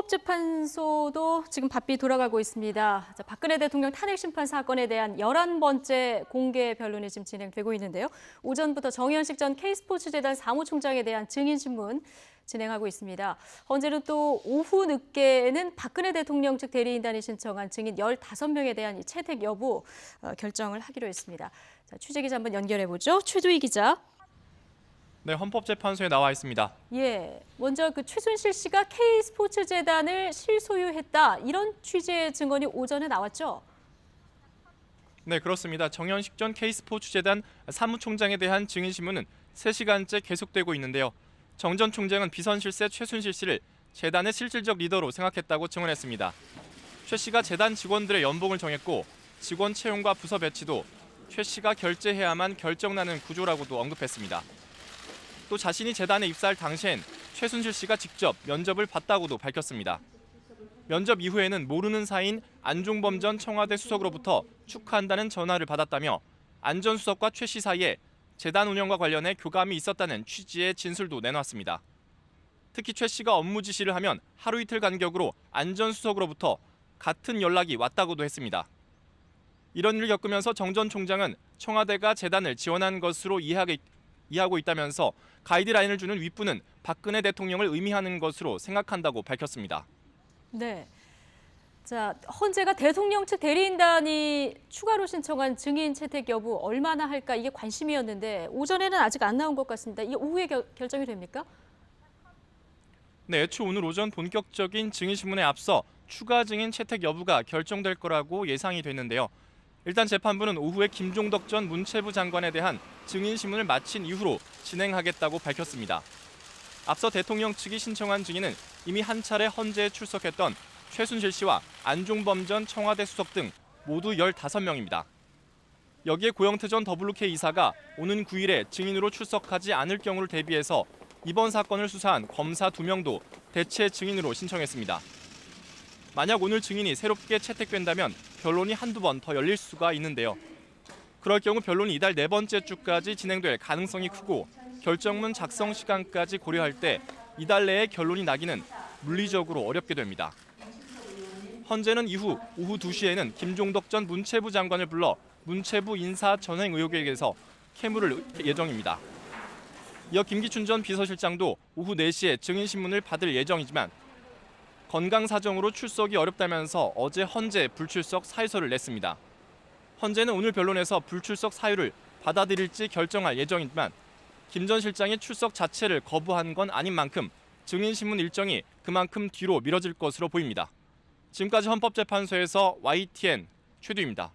헌법재판소도 지금 바삐 돌아가고 있습니다. 자, 박근혜 대통령 탄핵심판 사건에 대한 11번째 공개 변론이 지금 진행되고 있는데요. 오전부터 정현식 전 K스포츠재단 사무총장에 대한 증인신문 진행하고 있습니다. 언제는 또 오후 늦게는 박근혜 대통령 측 대리인단이 신청한 증인 15명에 대한 이 채택 여부 결정을 하기로 했습니다. 자, 취재기자 한번 연결해보죠. 최두희 기자. 네, 헌법재판소에 나와 있습니다. 예, 먼저 그 최순실 씨가 K스포츠재단을 실소유했다, 이런 취지의 증언이 오전에 나왔죠? 네, 그렇습니다. 정현식 전 K스포츠재단 사무총장에 대한 증인신문은 3시간째 계속되고 있는데요. 정 전 총장은 비선 실세 최순실 씨를 재단의 실질적 리더로 생각했다고 증언했습니다. 최 씨가 재단 직원들의 연봉을 정했고 직원 채용과 부서 배치도 최 씨가 결재해야만 결정나는 구조라고도 언급했습니다. 또 자신이 재단에 입사할 당시엔 최순실 씨가 직접 면접을 봤다고도 밝혔습니다. 면접 이후에는 모르는 사이인 안종범 전 청와대 수석으로부터 축하한다는 전화를 받았다며 안 전 수석과 최 씨 사이에 재단 운영과 관련해 교감이 있었다는 취지의 진술도 내놨습니다. 특히 최 씨가 업무 지시를 하면 하루 이틀 간격으로 안 전 수석으로부터 같은 연락이 왔다고도 했습니다. 이런 일을 겪으면서 정 전 총장은 청와대가 재단을 지원한 것으로 이해하고 있다면서 가이드라인을 주는 윗부는 박근혜 대통령을 의미하는 것으로 생각한다고 밝혔습니다. 네. 자, 헌재가 대통령 측 대리인단이 추가로 신청한 증인 채택 여부 얼마나 할까, 이게 관심이었는데 오전에는 아직 안 나온 것 같습니다. 이게 오후에 결정이 됩니까? 네, 애초 오늘 오전 본격적인 증인신문에 앞서 추가 증인 채택 여부가 결정될 거라고 예상이 됐는데요. 일단 재판부는 오후에 김종덕 전 문체부 장관에 대한 증인신문을 마친 이후로 진행하겠다고 밝혔습니다. 앞서 대통령 측이 신청한 증인은 이미 한 차례 헌재에 출석했던 최순실 씨와 안종범 전 청와대 수석 등 모두 15명입니다. 여기에 고영태 전 더블유K 이사가 오는 9일에 증인으로 출석하지 않을 경우를 대비해서 이번 사건을 수사한 검사 2명도 대체 증인으로 신청했습니다. 만약 오늘 증인이 새롭게 채택된다면 변론이 한두 번 더 열릴 수가 있는데요. 그럴 경우 변론이 이달 4번째 주까지 진행될 가능성이 크고 결정문 작성 시간까지 고려할 때 이달 내에 결론이 나기는 물리적으로 어렵게 됩니다. 헌재는 이후 오후 2시에는 김종덕 전 문체부 장관을 불러 문체부 인사 전횡 의혹에 대해서 캐물을 예정입니다. 이어 김기춘 전 비서실장도 오후 4시에 증인신문을 받을 예정이지만 건강 사정으로 출석이 어렵다면서 어제 헌재 불출석 사유서를 냈습니다. 헌재는 오늘 변론에서 불출석 사유를 받아들일지 결정할 예정이지만 김 전 실장이 출석 자체를 거부한 건 아닌 만큼 증인신문 일정이 그만큼 뒤로 미뤄질 것으로 보입니다. 지금까지 헌법재판소에서 YTN 최두입니다.